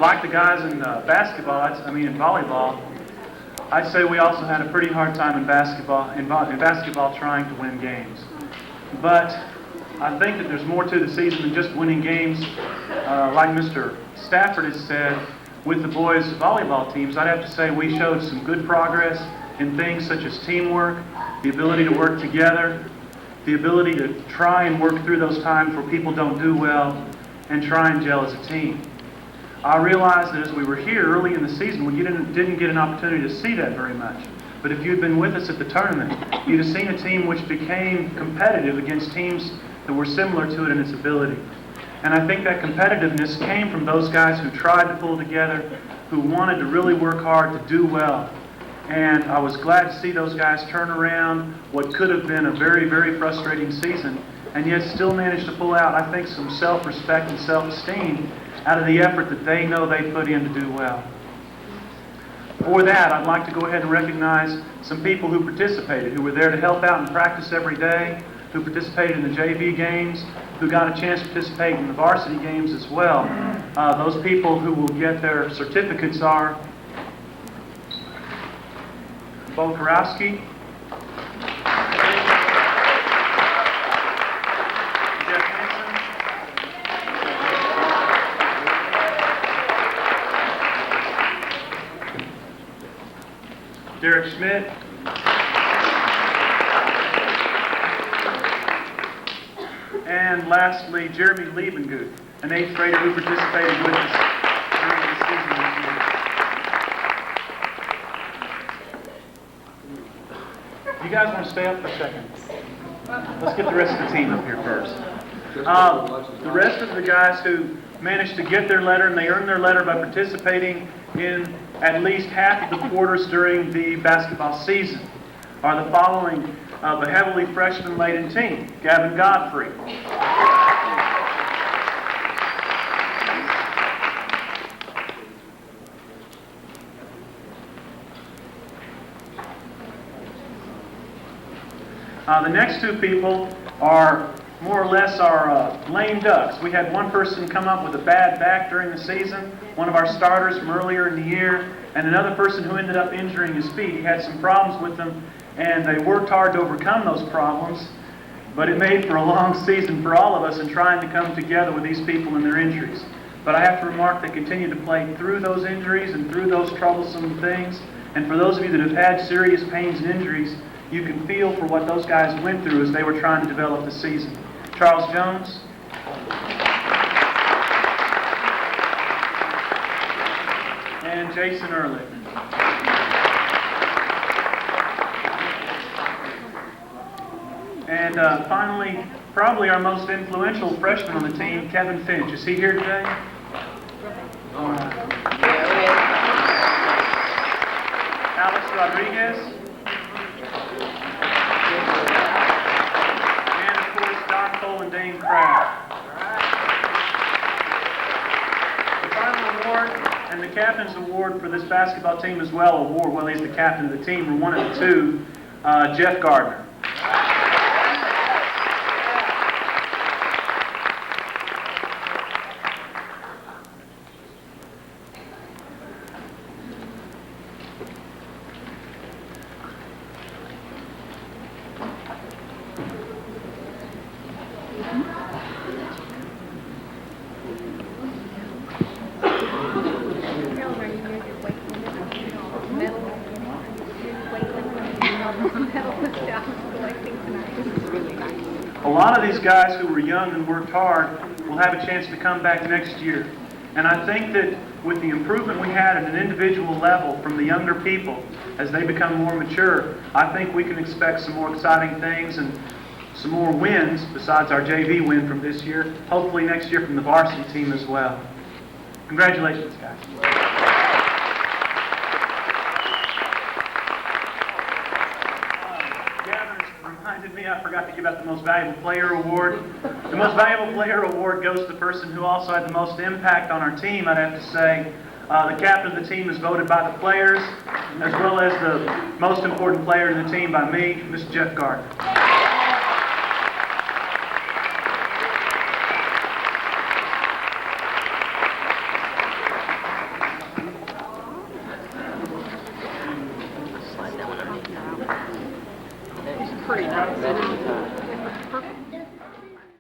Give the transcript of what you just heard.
like the guys in basketball, in volleyball, I'd say we also had a pretty hard time in basketball trying to win games. But I think that there's more to the season than just winning games. Like Mr. Stafford has said, with the boys' volleyball teams, I'd have to say we showed some good progress in things such as teamwork, the ability to work together, the ability to try and work through those times where people don't do well, and try and gel as a team. I realized that as we were here early in the season, we didn't get an opportunity to see that very much. But if you'd been with us at the tournament, you'd have seen a team which became competitive against teams that were similar to it in its ability. And I think that competitiveness came from those guys who tried to pull together, who wanted to really work hard to do well. And I was glad to see those guys turn around what could have been a very, very frustrating season, and yet still manage to pull out, I think, some self-respect and self-esteem out of the effort that they know they put in to do well. For that, I'd like to go ahead and recognize some people who participated, who were there to help out and practice every day, who participated in the JV games, who got a chance to participate in the varsity games as well. Those people who will get their certificates are Bo Karowski, Jeff Hansen, Derek Schmidt, and lastly, Jeremy Liebengut, an 8th grader who participated with us during the season this year. You guys want to stay up for a second? Let's get the rest of the team up here first. The rest of the guys who managed to get their letter, and they earned their letter by participating in at least half of the quarters during the basketball season, are the following of a heavily freshman-laden team: Gavin Godfrey, the next two people are more or less our lame ducks. We had one person come up with a bad back during the season, one of our starters from earlier in the year, and another person who ended up injuring his feet. He had some problems with them, and they worked hard to overcome those problems, but it made for a long season for all of us in trying to come together with these people and their injuries. But I have to remark they continue to play through those injuries and through those troublesome things, and for those of you that have had serious pains and injuries, you can feel for what those guys went through as they were trying to develop the season. Charles Jones, and Jason Ehrlich. And finally, probably our most influential freshman on the team, Kevin Finch. Is he here today? Alex Rodriguez. And of course, Don Cole and Dane Kraft. The final award and the captain's award for this basketball team as well, he's the captain of the team, were one of the two, Jeff Gardner. A lot of these guys who were young and worked hard will have a chance to come back next year. And I think that with the improvement we had at an individual level from the younger people as they become more mature, I think we can expect some more exciting things and some more wins besides our JV win from this year, hopefully next year from the varsity team as well. Congratulations, guys. Reminded me, I forgot to give out the Most Valuable Player Award. The Most Valuable Player Award goes to the person who also had the most impact on our team, I'd have to say. The captain of the team is voted by the players, as well as the most important player in the team by me, Mr. Jeff Gardner. pretty nice. Perfect.